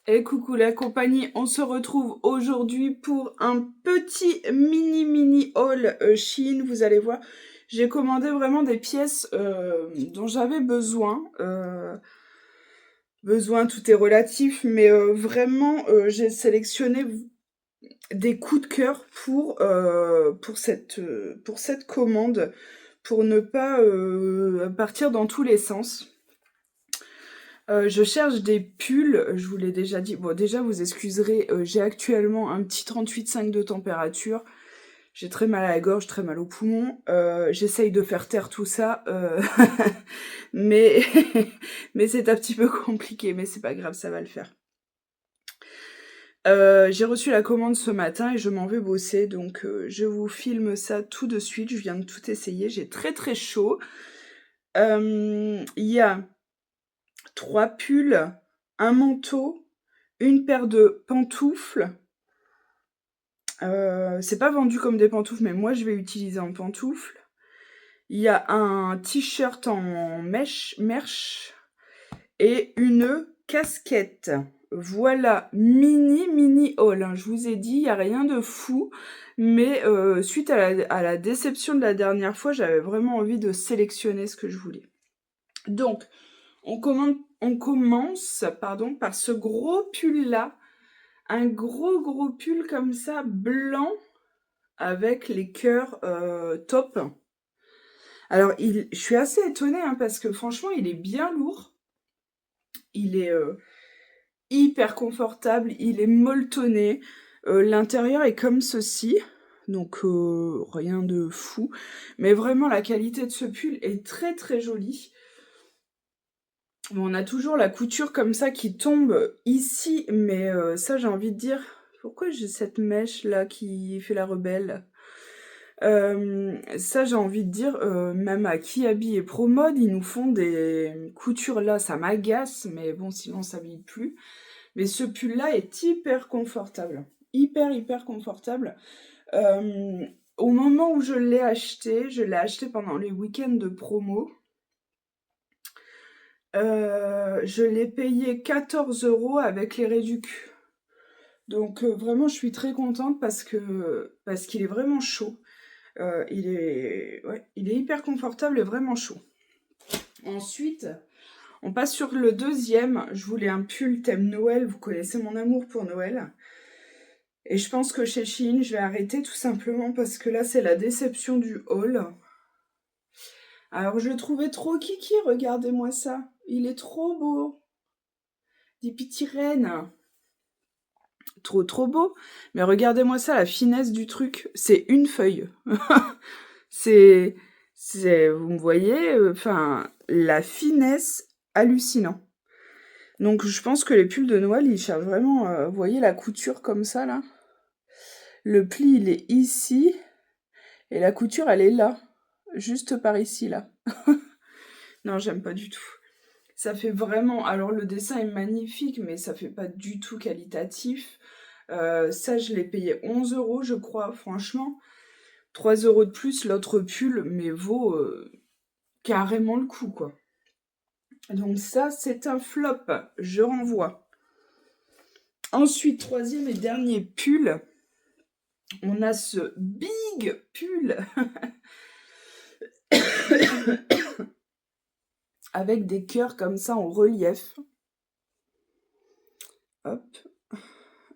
Et coucou la compagnie, on se retrouve aujourd'hui pour un petit mini haul Shein. Vous allez voir, j'ai commandé vraiment des pièces dont j'avais besoin. Tout est relatif, mais vraiment j'ai sélectionné des coups de cœur pour cette commande, pour ne pas partir dans tous les sens. Je cherche des pulls, je vous l'ai déjà dit. Bon, déjà, vous excuserez, j'ai actuellement un petit 38,5 de température. J'ai très mal à la gorge, très mal aux poumons. J'essaye de faire taire tout ça, mais mais c'est un petit peu compliqué, mais c'est pas grave, ça va le faire. J'ai reçu la commande ce matin et je m'en vais bosser, donc je vous filme ça tout de suite. Je viens de tout essayer, j'ai très chaud. Il y a 3 pulls, un manteau, une paire de pantoufles. C'est pas vendu comme des pantoufles, mais moi je vais utiliser en pantoufles. Il y a un t-shirt en merch et une casquette. Voilà, mini haul, hein. Je vous ai dit, il n'y a rien de fou, mais suite à la déception de la dernière fois, j'avais vraiment envie de sélectionner ce que je voulais. Donc, on commence par ce gros pull-là. Un gros pull comme ça, blanc, avec les cœurs top. Alors, je suis assez étonnée, hein, parce que franchement, il est bien lourd. Il est hyper confortable, il est molletonné. L'intérieur est comme ceci, donc rien de fou. Mais vraiment, la qualité de ce pull est très jolie. Bon, on a toujours la couture comme ça qui tombe ici, mais ça, j'ai envie de dire, pourquoi j'ai cette mèche là qui fait la rebelle? Ça, j'ai envie de dire, même à Kiabi et Promode, ils nous font des coutures là, ça m'agace, mais bon, sinon ça s'habille plus. Mais ce pull là est hyper confortable, hyper confortable. Au moment où je l'ai acheté pendant les week-ends de promo. Je l'ai payé 14 € avec les réducs. Donc vraiment, je suis très contente parce qu'il est vraiment chaud. Il est hyper confortable et vraiment chaud. Ensuite, on passe sur le deuxième. Je voulais un pull thème Noël. Vous connaissez mon amour pour Noël. Et je pense que chez Shein, je vais arrêter tout simplement parce que là, c'est la déception du haul. Alors, je le trouvais trop kiki, regardez-moi ça. Il est trop beau. Des petits rennes. Trop beau. Mais regardez-moi ça, la finesse du truc. C'est une feuille. c'est, vous me voyez, enfin, la finesse hallucinant. Donc, je pense que les pulls de Noël, ils cherchent vraiment, vous voyez la couture comme ça, là? Le pli, il est ici. Et la couture, elle est là. Juste par ici, là. Non, j'aime pas du tout. Ça fait vraiment... Alors, le dessin est magnifique, mais ça fait pas du tout qualitatif. Ça, je l'ai payé 11 €, je crois, franchement. 3 € de plus, l'autre pull, mais vaut carrément le coup, quoi. Donc ça, c'est un flop, je renvoie. Ensuite, troisième et dernier pull, on a ce big pull avec des cœurs comme ça en relief. Hop,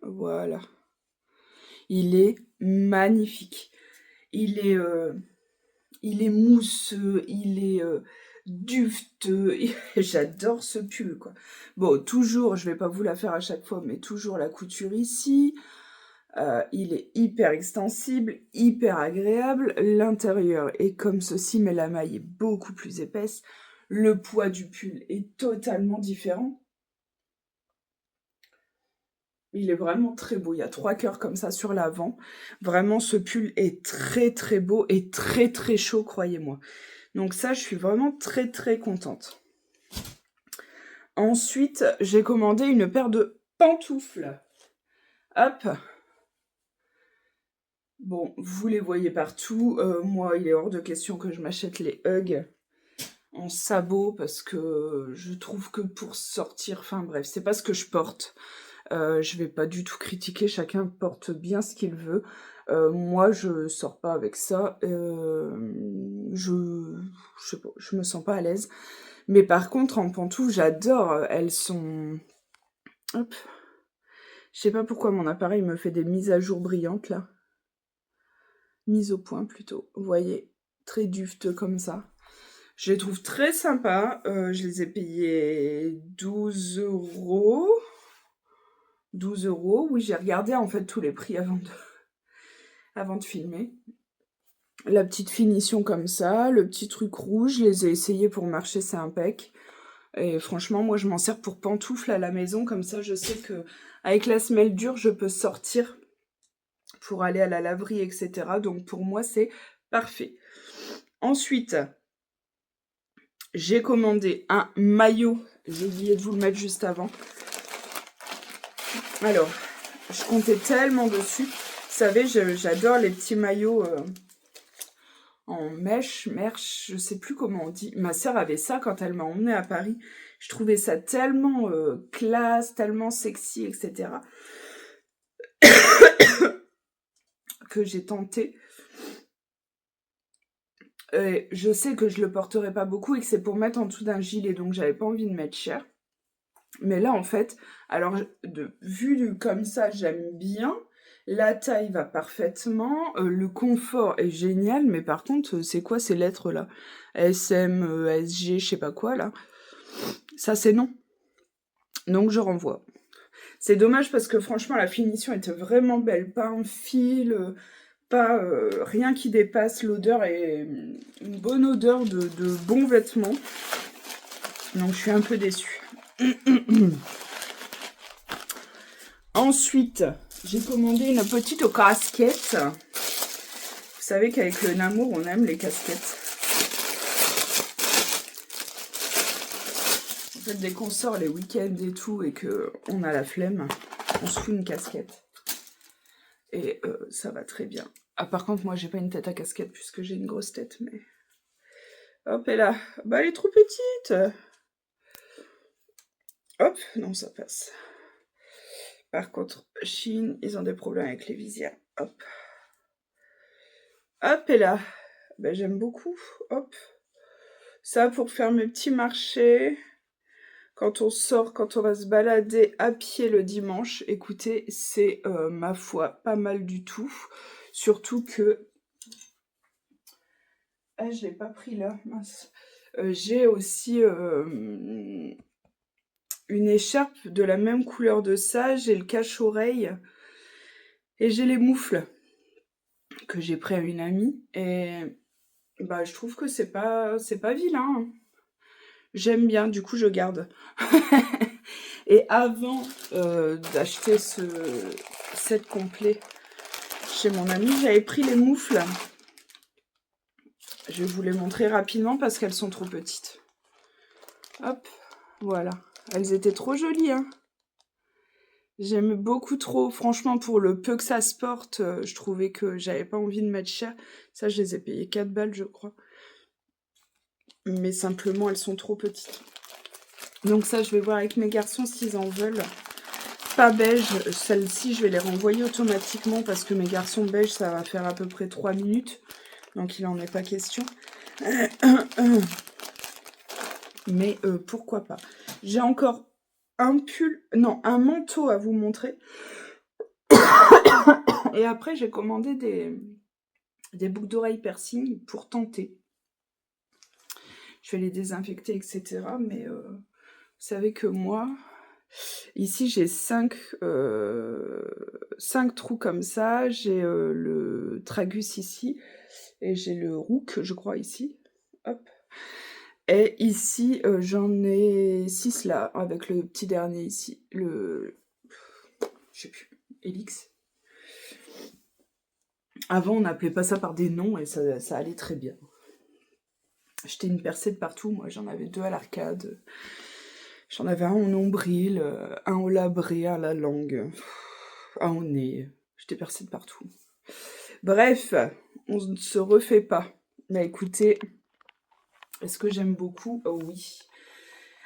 voilà. Il est magnifique. Il est mousseux, il est dufteux. J'adore ce pull, quoi. Bon, toujours, je vais pas vous la faire à chaque fois, mais toujours la couture ici. Il est hyper extensible, hyper agréable. L'intérieur est comme ceci, mais la maille est beaucoup plus épaisse. Le poids du pull est totalement différent. Il est vraiment très beau. Il y a 3 cœurs comme ça sur l'avant. Vraiment, ce pull est très beau et très chaud, croyez-moi. Donc ça, je suis vraiment très contente. Ensuite, j'ai commandé une paire de pantoufles. Hop. Bon, vous les voyez partout. Moi, il est hors de question que je m'achète les Hug en sabot parce que je trouve que pour sortir... Enfin bref, c'est pas ce que je porte. Je vais pas du tout critiquer, chacun porte bien ce qu'il veut. Moi, je sors pas avec ça, je sais pas, je me sens pas à l'aise. Mais par contre, en pantoufles, j'adore, elles sont hop, je sais pas pourquoi mon appareil me fait des mises à jour brillantes là. Mises au point plutôt, vous voyez? Très dufte comme ça. Je les trouve très sympas, je les ai payées 12 €. 12 €, oui, j'ai regardé en fait tous les prix avant de filmer. La petite finition comme ça, le petit truc rouge, je les ai essayés pour marcher, c'est impec. Et franchement, moi je m'en sers pour pantoufles à la maison, comme ça je sais que avec la semelle dure, je peux sortir pour aller à la laverie, etc. Donc pour moi, c'est parfait. Ensuite, j'ai commandé un maillot. J'ai oublié de vous le mettre juste avant. Alors, je comptais tellement dessus. Vous savez, j'adore les petits maillots en merche, je sais plus comment on dit. Ma sœur avait ça quand elle m'a emmenée à Paris. Je trouvais ça tellement classe, tellement sexy, etc. que j'ai tenté. Je sais que je le porterai pas beaucoup et que c'est pour mettre en dessous d'un gilet, donc j'avais pas envie de mettre cher. Mais là, en fait, alors, vu comme ça, j'aime bien. La taille va parfaitement. Le confort est génial. Mais par contre, c'est quoi ces lettres-là? S, M, S, G, je sais pas quoi, là. Ça, c'est non. Donc, je renvoie. C'est dommage parce que franchement, la finition était vraiment belle. Pas un fil, pas rien qui dépasse. L'odeur est une bonne odeur de bons vêtements. Donc, je suis un peu déçue. Ensuite, j'ai commandé une petite casquette. Vous savez qu'avec le Namour, on aime les casquettes. En fait, dès qu'on sort les week-ends et tout, et qu'on a la flemme, on se fout une casquette. Et ça va très bien. Ah, par contre, moi, j'ai pas une tête à casquette, puisque j'ai une grosse tête, mais... Hop, et là, bah, elle est trop petite. Hop, non, ça passe. Par contre, Chine, ils ont des problèmes avec les visières. Hop. Hop, et là, ben, j'aime beaucoup. Hop. Ça, pour faire mes petits marchés. Quand on sort, quand on va se balader à pied le dimanche, écoutez, c'est, ma foi, pas mal du tout. Surtout que... Ah, je l'ai pas pris là, mince. J'ai aussi une écharpe de la même couleur de ça. J'ai le cache-oreille et j'ai les moufles que j'ai pris à une amie. Et bah, je trouve que c'est pas vilain, hein. J'aime bien, du coup je garde. Et avant d'acheter ce set complet chez mon amie, j'avais pris les moufles. Je vais vous les montrer rapidement parce qu'elles sont trop petites. Hop, voilà. Elles étaient trop jolies, hein. J'aime beaucoup trop. Franchement, pour le peu que ça se porte, je trouvais que j'avais pas envie de mettre cher. Ça, je les ai payées 4 balles, je crois. Mais simplement, elles sont trop petites. Donc ça, je vais voir avec mes garçons s'ils en veulent. Pas beige, celles-ci, je vais les renvoyer automatiquement parce que mes garçons beige, ça va faire à peu près 3 minutes. Donc, il n'en est pas question. Mais pourquoi pas. J'ai encore un pull, non, un manteau à vous montrer. Et après, j'ai commandé des boucles d'oreilles piercing pour tenter. Je vais les désinfecter, etc. Mais vous savez que moi, ici, j'ai 5 trous comme ça. J'ai le tragus ici. Et j'ai le rook, je crois, ici. Hop. Et ici, j'en ai 6 là, avec le petit dernier ici. Je sais plus, Helix. Avant, on n'appelait pas ça par des noms et ça allait très bien. J'étais une percée de partout. Moi, j'en avais 2 à l'arcade. J'en avais un au nombril, un au labré, à la langue, un au nez. J'étais percée de partout. Bref, on ne se refait pas. Mais écoutez, est-ce que j'aime beaucoup? Oh oui.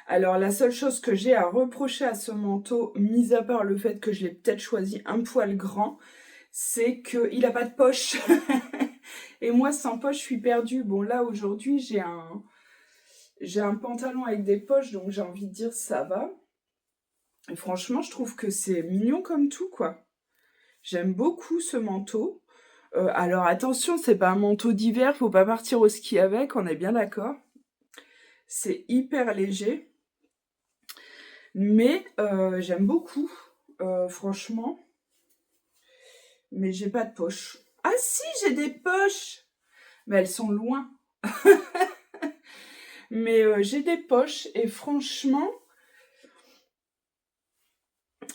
Alors la seule chose que j'ai à reprocher à ce manteau, mis à part le fait que je l'ai peut-être choisi un poil grand, c'est qu'il n'a pas de poche. Et moi, sans poche, je suis perdue. Bon, là, aujourd'hui, j'ai un pantalon avec des poches, donc j'ai envie de dire ça va. Et franchement, je trouve que c'est mignon comme tout, quoi. J'aime beaucoup ce manteau. Alors attention, c'est pas un manteau d'hiver, faut pas partir au ski avec, on est bien d'accord. C'est hyper léger. Mais j'aime beaucoup, franchement. Mais j'ai pas de poche. Ah si, j'ai des poches! Mais elles sont loin. Mais j'ai des poches et franchement,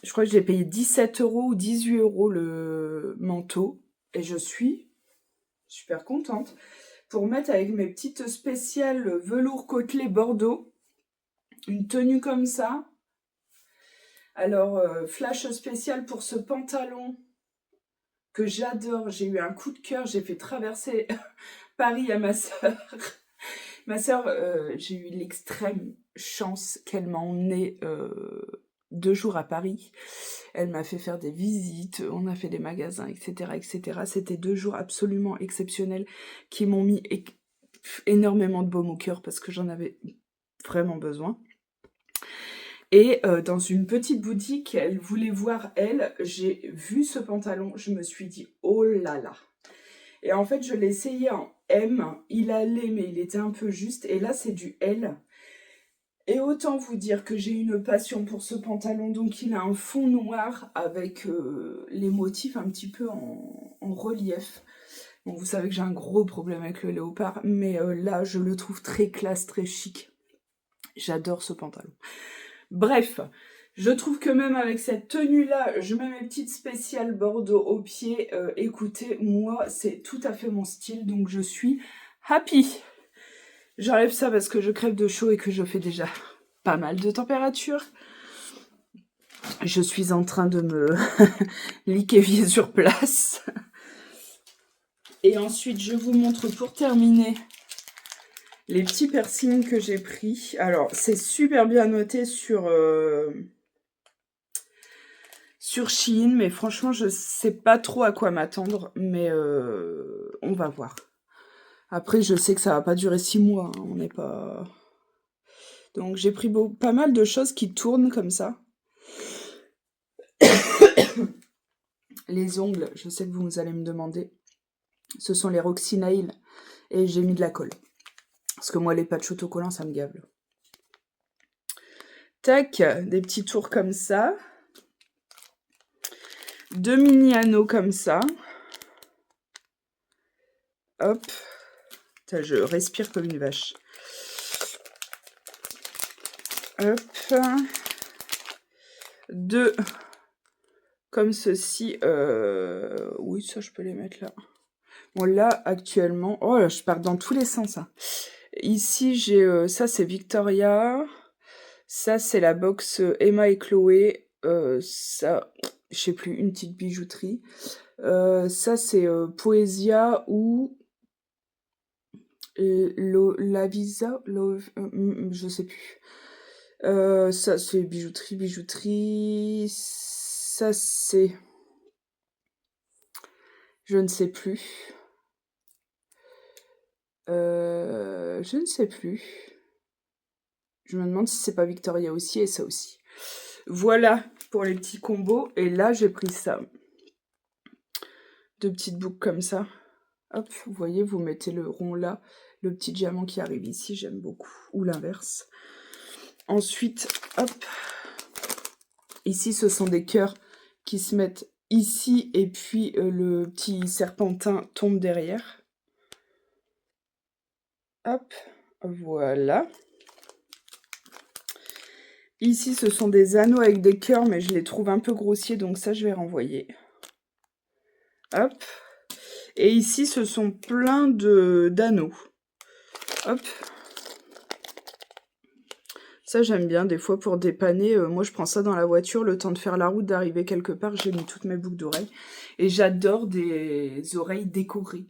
je crois que j'ai payé 17 € ou 18 € le manteau. Et je suis super contente. Pour mettre avec mes petites spéciales velours côtelé Bordeaux, une tenue comme ça. Alors, flash spécial pour ce pantalon que j'adore. J'ai eu un coup de cœur, j'ai fait traverser Paris à ma sœur. Ma sœur, j'ai eu l'extrême chance qu'elle m'a emmenée 2 jours à Paris. Elle m'a fait faire des visites, on a fait des magasins, etc., etc. C'était 2 jours absolument exceptionnels qui m'ont mis énormément de baume au cœur parce que j'en avais vraiment besoin. Et dans une petite boutique, elle voulait voir elle, j'ai vu ce pantalon, je me suis dit « Oh là là !» Et en fait, je l'ai essayé en M, il allait, mais il était un peu juste, et là, c'est du L. Et autant vous dire que j'ai une passion pour ce pantalon, donc il a un fond noir avec les motifs un petit peu en relief. Bon, vous savez que j'ai un gros problème avec le léopard, mais là, je le trouve très classe, très chic. J'adore ce pantalon. Bref, je trouve que même avec cette tenue-là, je mets mes petites spéciales Bordeaux au pied. Écoutez, moi, c'est tout à fait mon style, donc je suis happy. J'enlève ça parce que je crève de chaud et que je fais déjà pas mal de température. Je suis en train de me liquéfier sur place. Et ensuite, je vous montre pour terminer les petits piercings que j'ai pris. Alors, c'est super bien noté sur Shein, mais franchement, je sais pas trop à quoi m'attendre, mais on va voir. Après, je sais que ça va pas durer 6 mois, hein, on n'est pas... Donc, j'ai pris pas mal de choses qui tournent comme ça. Les ongles, je sais que vous allez me demander. Ce sont les Roxy Nail, et j'ai mis de la colle. Parce que moi, les patchs autocollants, ça me gave. Tac, des petits tours comme ça. 2 mini anneaux comme ça. Hop. Putain, je respire comme une vache. Hop. 2 comme ceci. Oui, ça, je peux les mettre là. Bon, là, actuellement... Oh là, je pars dans tous les sens. Hein. Ici, j'ai... ça, c'est Victoria. Ça, c'est la box Emma et Chloé. Ça, je sais plus, une petite bijouterie. Ça, c'est Poesia ou... La Visa, je sais plus. Ça, c'est bijouterie. Ça, c'est... Je ne sais plus. Je ne sais plus. Je me demande si c'est pas Victoria aussi et ça aussi. Voilà pour les petits combos. Et là, j'ai pris ça. 2 petites boucles comme ça. Hop, vous voyez, vous mettez le rond là. Le petit diamant qui arrive ici, j'aime beaucoup. Ou l'inverse. Ensuite, hop. Ici, ce sont des cœurs qui se mettent ici. Et puis, le petit serpentin tombe derrière. Hop, voilà. Ici, ce sont des anneaux avec des cœurs, mais je les trouve un peu grossiers, donc ça, je vais renvoyer. Hop. Et ici, ce sont plein d'anneaux. Hop. Ça, j'aime bien, des fois, pour dépanner. Moi, je prends ça dans la voiture, le temps de faire la route, d'arriver quelque part, j'ai mis toutes mes boucles d'oreilles. Et j'adore des oreilles décorées.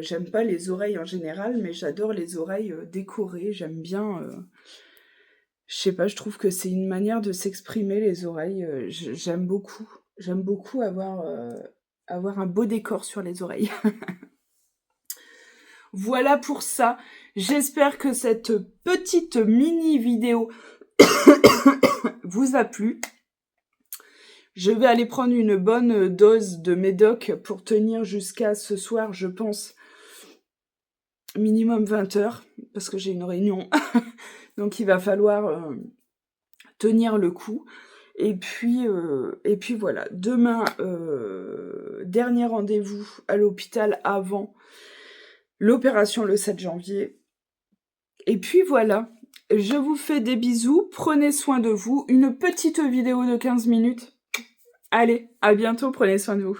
J'aime pas les oreilles en général, mais j'adore les oreilles décorées. J'aime bien Je sais pas, je trouve que c'est une manière de s'exprimer les oreilles, j'aime beaucoup. J'aime beaucoup avoir un beau décor sur les oreilles. Voilà pour ça. J'espère que cette petite mini vidéo vous a plu. Je vais aller prendre une bonne dose de médoc pour tenir jusqu'à ce soir, je pense, minimum 20 heures, parce que j'ai une réunion. Donc il va falloir tenir le coup. Et puis voilà. Demain, dernier rendez-vous à l'hôpital avant l'opération le 7 janvier. Et puis voilà. Je vous fais des bisous. Prenez soin de vous. Une petite vidéo de 15 minutes. Allez, à bientôt. Prenez soin de vous.